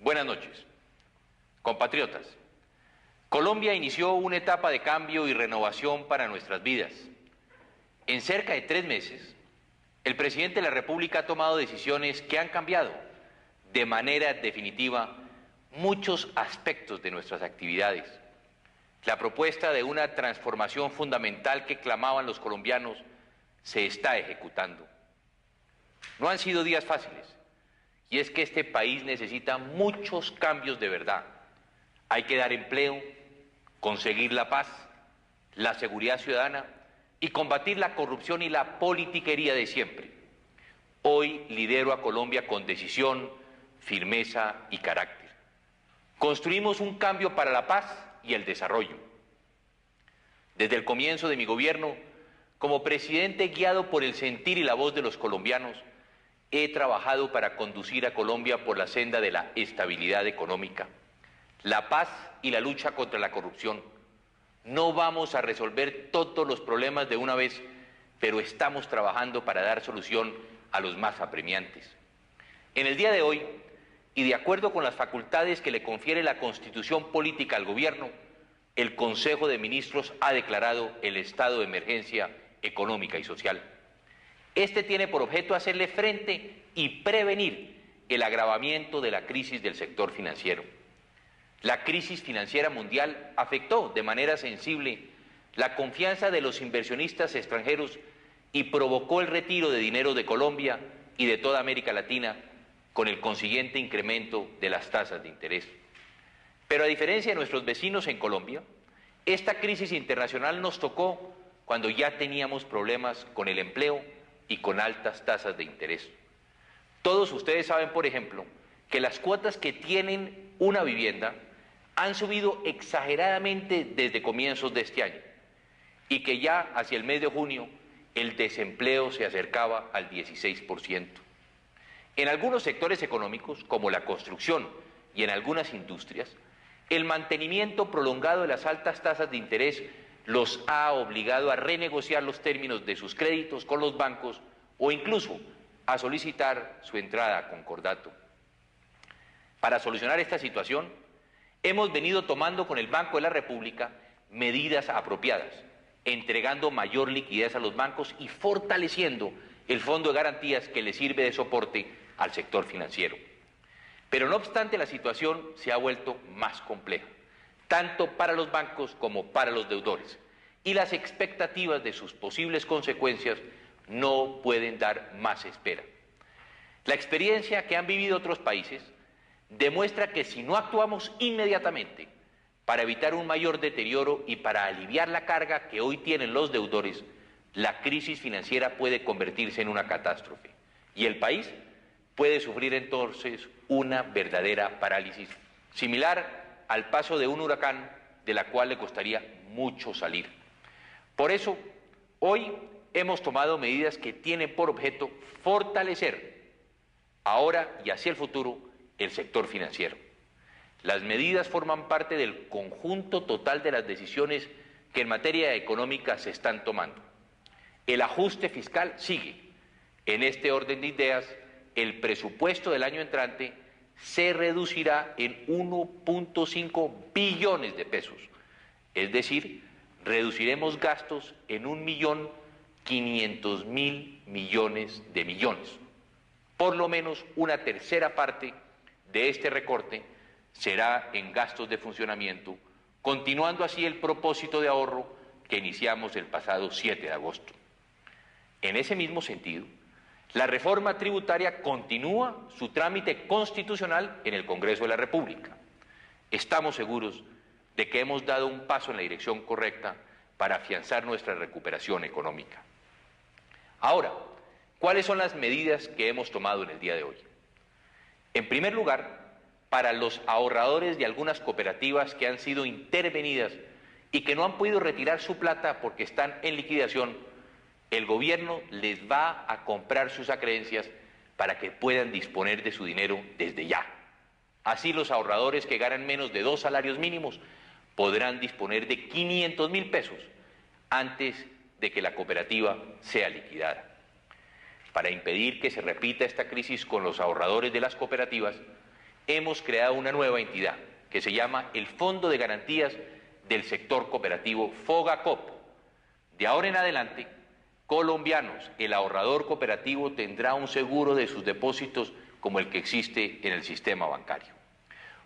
Buenas noches. Compatriotas, Colombia inició una etapa de cambio y renovación para nuestras vidas. En cerca de 3 meses, el presidente de la República ha tomado decisiones que han cambiado de manera definitiva muchos aspectos de nuestras actividades. La propuesta de una transformación fundamental que clamaban los colombianos se está ejecutando. No han sido días fáciles, y es que este país necesita muchos cambios de verdad. Hay que dar empleo, conseguir la paz, la seguridad ciudadana y combatir la corrupción y la politiquería de siempre. Hoy lidero a Colombia con decisión, firmeza y carácter. Construimos un cambio para la paz y el desarrollo. Desde el comienzo de mi gobierno, como presidente guiado por el sentir y la voz de los colombianos, he trabajado para conducir a Colombia por la senda de la estabilidad económica, la paz y la lucha contra la corrupción. No vamos a resolver todos los problemas de una vez, pero estamos trabajando para dar solución a los más apremiantes. En el día de hoy, y de acuerdo con las facultades que le confiere la Constitución política al gobierno, el Consejo de Ministros ha declarado el estado de emergencia económica y social. Este tiene por objeto hacerle frente y prevenir el agravamiento de la crisis del sector financiero. La crisis financiera mundial afectó de manera sensible la confianza de los inversionistas extranjeros y provocó el retiro de dinero de Colombia y de toda América Latina, con el consiguiente incremento de las tasas de interés. Pero a diferencia de nuestros vecinos en Colombia, esta crisis internacional nos tocó cuando ya teníamos problemas con el empleo y con altas tasas de interés. Todos ustedes saben, por ejemplo, que las cuotas que tienen una vivienda han subido exageradamente desde comienzos de este año y que ya hacia el mes de junio el desempleo se acercaba al 16%. En algunos sectores económicos, como la construcción y en algunas industrias, el mantenimiento prolongado de las altas tasas de interés los ha obligado a renegociar los términos de sus créditos con los bancos o incluso a solicitar su entrada a concordato. Para solucionar esta situación, hemos venido tomando con el Banco de la República medidas apropiadas, entregando mayor liquidez a los bancos y fortaleciendo el fondo de garantías que le sirve de soporte al sector financiero. Pero no obstante, la situación se ha vuelto más compleja, tanto para los bancos como para los deudores, y las expectativas de sus posibles consecuencias no pueden dar más espera. La experiencia que han vivido otros países demuestra que si no actuamos inmediatamente para evitar un mayor deterioro y para aliviar la carga que hoy tienen los deudores, la crisis financiera puede convertirse en una catástrofe y el país puede sufrir entonces una verdadera parálisis, similar al paso de un huracán de la cual le costaría mucho salir. Por eso, hoy hemos tomado medidas que tienen por objeto fortalecer ahora y hacia el futuro el sector financiero. Las medidas forman parte del conjunto total de las decisiones que en materia económica se están tomando. El ajuste fiscal sigue. En este orden de ideas, el presupuesto del año entrante se reducirá en 1.5 billones de pesos, es decir, reduciremos gastos en 1.500.000 millones de millones. Por lo menos una tercera parte de este recorte será en gastos de funcionamiento, continuando así el propósito de ahorro que iniciamos el pasado 7 de agosto. En ese mismo sentido, la reforma tributaria continúa su trámite constitucional en el Congreso de la República. Estamos seguros de que hemos dado un paso en la dirección correcta para afianzar nuestra recuperación económica. Ahora, ¿cuáles son las medidas que hemos tomado en el día de hoy? En primer lugar, para los ahorradores de algunas cooperativas que han sido intervenidas y que no han podido retirar su plata porque están en liquidación, el gobierno les va a comprar sus acreencias para que puedan disponer de su dinero desde ya. Así los ahorradores que ganan menos de 2 salarios mínimos podrán disponer de 500.000 pesos antes de que la cooperativa sea liquidada. Para impedir que se repita esta crisis con los ahorradores de las cooperativas, hemos creado una nueva entidad que se llama el Fondo de Garantías del Sector Cooperativo FOGACOP. De ahora en adelante, colombianos, el ahorrador cooperativo tendrá un seguro de sus depósitos como el que existe en el sistema bancario.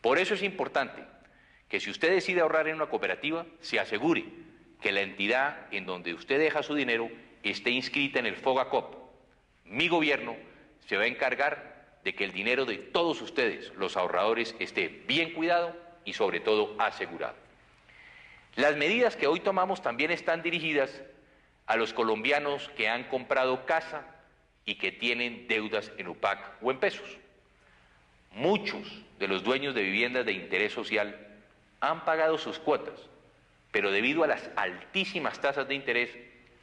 Por eso es importante que si usted decide ahorrar en una cooperativa, se asegure que la entidad en donde usted deja su dinero esté inscrita en el FOGACOP. Mi gobierno se va a encargar de que el dinero de todos ustedes, los ahorradores, esté bien cuidado y sobre todo asegurado. Las medidas que hoy tomamos también están dirigidas a los colombianos que han comprado casa y que tienen deudas en UPAC o en pesos. Muchos de los dueños de viviendas de interés social han pagado sus cuotas, pero debido a las altísimas tasas de interés,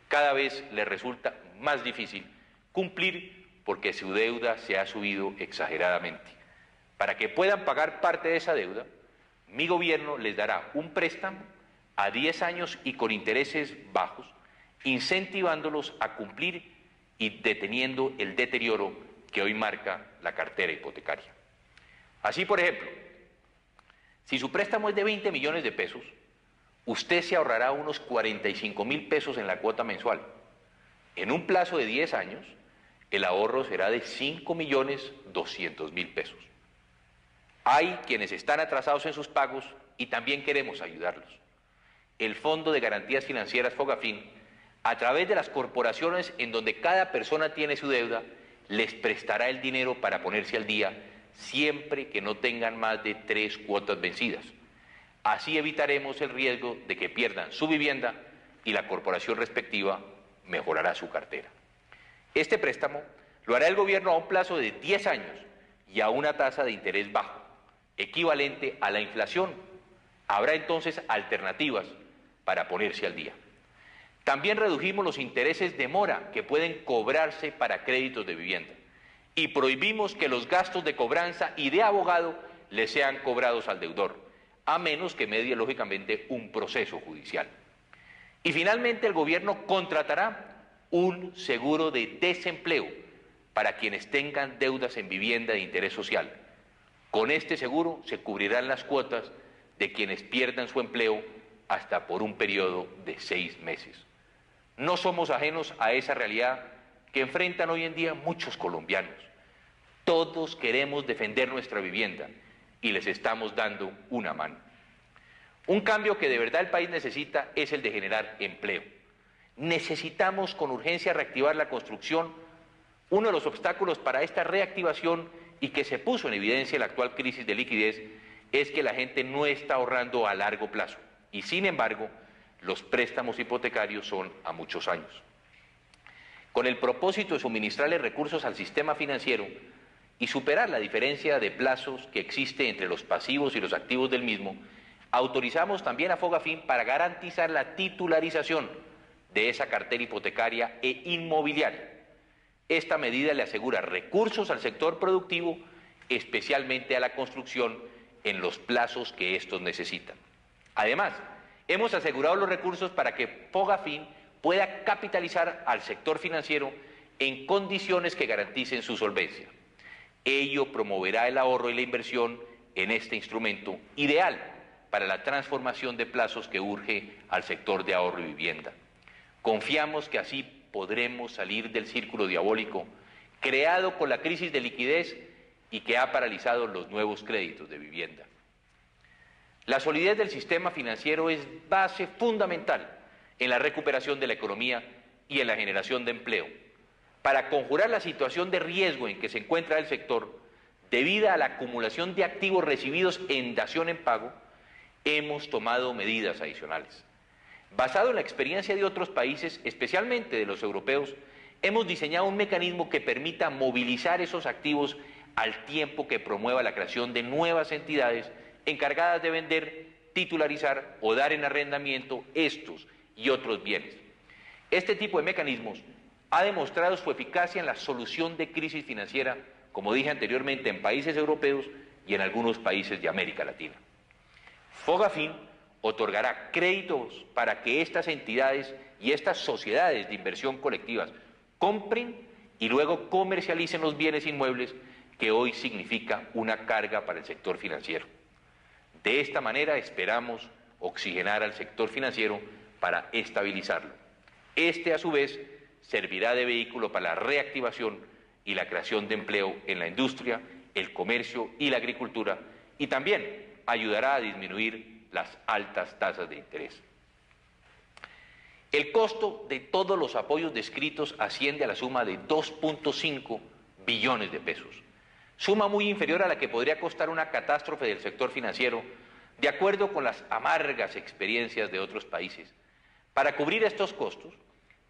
cada vez les resulta más difícil cumplir porque su deuda se ha subido exageradamente. Para que puedan pagar parte de esa deuda, mi gobierno les dará un préstamo a 10 años y con intereses bajos, incentivándolos a cumplir y deteniendo el deterioro que hoy marca la cartera hipotecaria. Así, por ejemplo, si su préstamo es de 20 millones de pesos, usted se ahorrará unos 45.000 pesos en la cuota mensual. En un plazo de 10 años, el ahorro será de 5.200.000 pesos. Hay quienes están atrasados en sus pagos y también queremos ayudarlos. El Fondo de Garantías Financieras FOGAFIN, a través de las corporaciones en donde cada persona tiene su deuda, les prestará el dinero para ponerse al día siempre que no tengan más de 3 cuotas vencidas. Así evitaremos el riesgo de que pierdan su vivienda y la corporación respectiva mejorará su cartera. Este préstamo lo hará el gobierno a un plazo de 10 años y a una tasa de interés bajo, equivalente a la inflación. Habrá entonces alternativas para ponerse al día. También redujimos los intereses de mora que pueden cobrarse para créditos de vivienda y prohibimos que los gastos de cobranza y de abogado le sean cobrados al deudor, a menos que medie lógicamente un proceso judicial. Y finalmente el gobierno contratará un seguro de desempleo para quienes tengan deudas en vivienda de interés social. Con este seguro se cubrirán las cuotas de quienes pierdan su empleo hasta por un periodo de 6 meses. No somos ajenos a esa realidad que enfrentan hoy en día muchos colombianos. Todos queremos defender nuestra vivienda y les estamos dando una mano. Un cambio que de verdad el país necesita es el de generar empleo. Necesitamos con urgencia reactivar la construcción. Uno de los obstáculos para esta reactivación y que se puso en evidencia en la actual crisis de liquidez es que la gente no está ahorrando a largo plazo y sin embargo los préstamos hipotecarios son a muchos años. Con el propósito de suministrarle recursos al sistema financiero y superar la diferencia de plazos que existe entre los pasivos y los activos del mismo, autorizamos también a FOGAFIN para garantizar la titularización de esa cartera hipotecaria e inmobiliaria. Esta medida le asegura recursos al sector productivo, especialmente a la construcción, en los plazos que estos necesitan. Además, hemos asegurado los recursos para que FOGAFIN pueda capitalizar al sector financiero en condiciones que garanticen su solvencia. Ello promoverá el ahorro y la inversión en este instrumento ideal para la transformación de plazos que urge al sector de ahorro y vivienda. Confiamos que así podremos salir del círculo diabólico creado con la crisis de liquidez y que ha paralizado los nuevos créditos de vivienda. La solidez del sistema financiero es base fundamental en la recuperación de la economía y en la generación de empleo. Para conjurar la situación de riesgo en que se encuentra el sector, debido a la acumulación de activos recibidos en dación en pago, hemos tomado medidas adicionales. Basado en la experiencia de otros países, especialmente de los europeos, hemos diseñado un mecanismo que permita movilizar esos activos al tiempo que promueva la creación de nuevas entidades encargadas de vender, titularizar o dar en arrendamiento estos y otros bienes. Este tipo de mecanismos ha demostrado su eficacia en la solución de crisis financiera, como dije anteriormente, en países europeos y en algunos países de América Latina. FOGAFIN otorgará créditos para que estas entidades y estas sociedades de inversión colectivas compren y luego comercialicen los bienes inmuebles que hoy significa una carga para el sector financiero. De esta manera esperamos oxigenar al sector financiero para estabilizarlo. Este, a su vez, servirá de vehículo para la reactivación y la creación de empleo en la industria, el comercio y la agricultura, y también ayudará a disminuir las altas tasas de interés. El costo de todos los apoyos descritos asciende a la suma de 2.5 billones de pesos, suma muy inferior a la que podría costar una catástrofe del sector financiero, de acuerdo con las amargas experiencias de otros países. Para cubrir estos costos,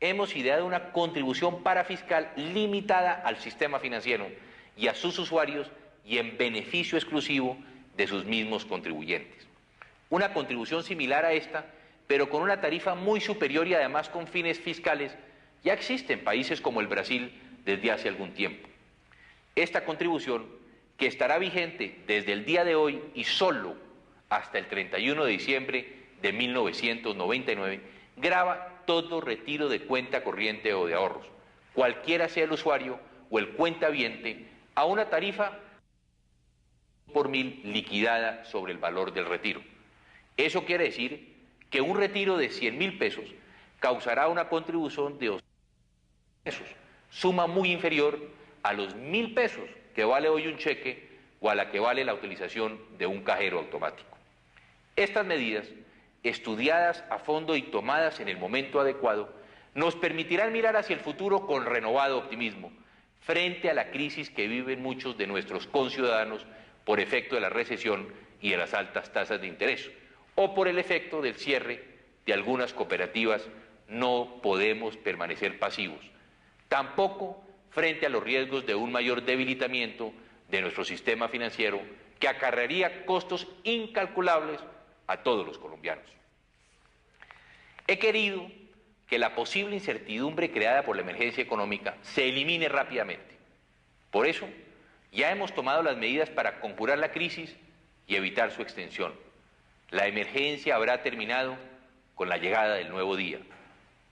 hemos ideado una contribución parafiscal limitada al sistema financiero y a sus usuarios y en beneficio exclusivo de sus mismos contribuyentes. Una contribución similar a esta, pero con una tarifa muy superior y además con fines fiscales, ya existe en países como el Brasil desde hace algún tiempo. Esta contribución, que estará vigente desde el día de hoy y solo hasta el 31 de diciembre de 1999, grava todo retiro de cuenta corriente o de ahorros, cualquiera sea el usuario o el cuentaviente, a una tarifa por mil liquidada sobre el valor del retiro. Eso quiere decir que un retiro de 100.000 pesos causará una contribución de 200 pesos, suma muy inferior a los 1.000 pesos que vale hoy un cheque o a la que vale la utilización de un cajero automático. Estas medidas, estudiadas a fondo y tomadas en el momento adecuado, nos permitirán mirar hacia el futuro con renovado optimismo, frente a la crisis que viven muchos de nuestros conciudadanos por efecto de la recesión y de las altas tasas de interés, o por el efecto del cierre de algunas cooperativas. No podemos permanecer pasivos, tampoco frente a los riesgos de un mayor debilitamiento de nuestro sistema financiero, que acarrearía costos incalculables a todos los colombianos. He querido que la posible incertidumbre creada por la emergencia económica se elimine rápidamente. Por eso, ya hemos tomado las medidas para conjurar la crisis y evitar su extensión. La emergencia habrá terminado con la llegada del nuevo día.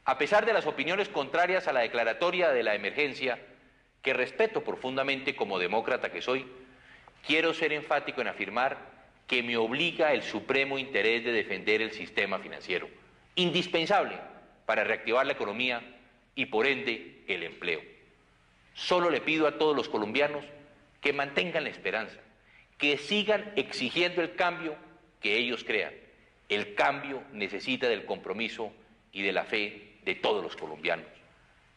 A pesar de las opiniones contrarias a la declaratoria de la emergencia, que respeto profundamente como demócrata que soy, quiero ser enfático en afirmar que me obliga el supremo interés de defender el sistema financiero, indispensable para reactivar la economía y por ende el empleo. Solo le pido a todos los colombianos que mantengan la esperanza, que sigan exigiendo el cambio que ellos crean. El cambio necesita del compromiso y de la fe de todos los colombianos.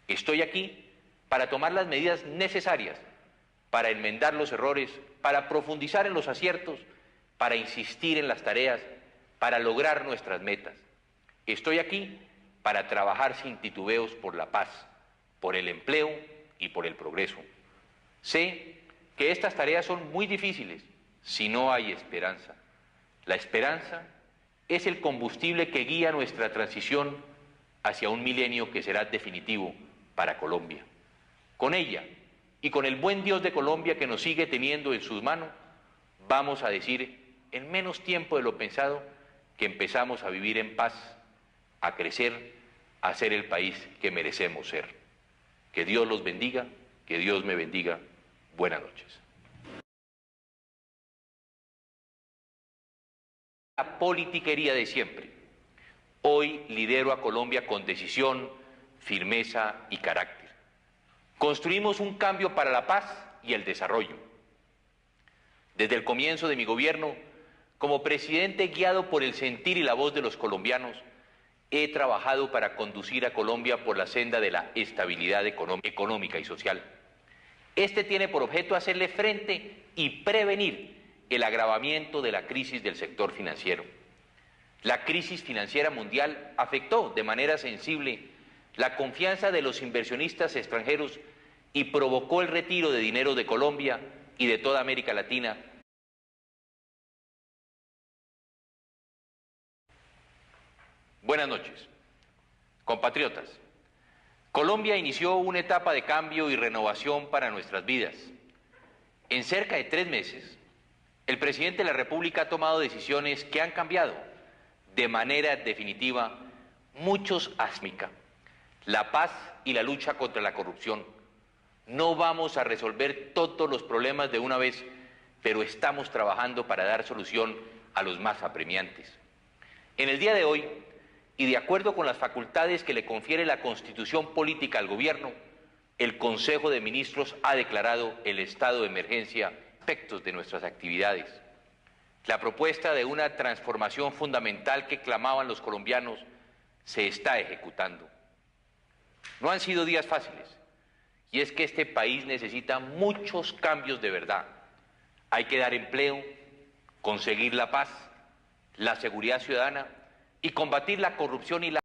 Estoy aquí para tomar las medidas necesarias, para enmendar los errores, para profundizar en los aciertos, para insistir en las tareas, para lograr nuestras metas. Estoy aquí para trabajar sin titubeos por la paz, por el empleo y por el progreso. Sé que estas tareas son muy difíciles si no hay esperanza. La esperanza es el combustible que guía nuestra transición hacia un milenio que será definitivo para Colombia. Con ella y con el buen Dios de Colombia que nos sigue teniendo en sus manos, vamos a decir en menos tiempo de lo pensado que empezamos a vivir en paz, a crecer, a ser el país que merecemos ser. Que Dios los bendiga, que Dios me bendiga. Buenas noches. La politiquería de siempre. Hoy lidero a Colombia con decisión, firmeza y carácter. Construimos un cambio para la paz y el desarrollo. Desde el comienzo de mi gobierno, como presidente guiado por el sentir y la voz de los colombianos, he trabajado para conducir a Colombia por la senda de la estabilidad económica y social. Este tiene por objeto hacerle frente y prevenir el agravamiento de la crisis del sector financiero. La crisis financiera mundial afectó de manera sensible la confianza de los inversionistas extranjeros y provocó el retiro de dinero de Colombia y de toda América Latina. Buenas noches, compatriotas. Colombia inició una etapa de cambio y renovación para nuestras vidas. En cerca de 3 meses, el presidente de la República ha tomado decisiones que han cambiado de manera definitiva muchos aspectos: la paz y la lucha contra la corrupción, No vamos a resolver todos los problemas de una vez, pero estamos trabajando para dar solución a los más apremiantes. En el día de hoy, y de acuerdo con las facultades que le confiere la Constitución política al Gobierno, el Consejo de Ministros ha declarado el estado de emergencia a efectos de nuestras actividades. La propuesta de una transformación fundamental que clamaban los colombianos se está ejecutando. No han sido días fáciles, y es que este país necesita muchos cambios de verdad. Hay que dar empleo, conseguir la paz, la seguridad ciudadana y combatir la corrupción y la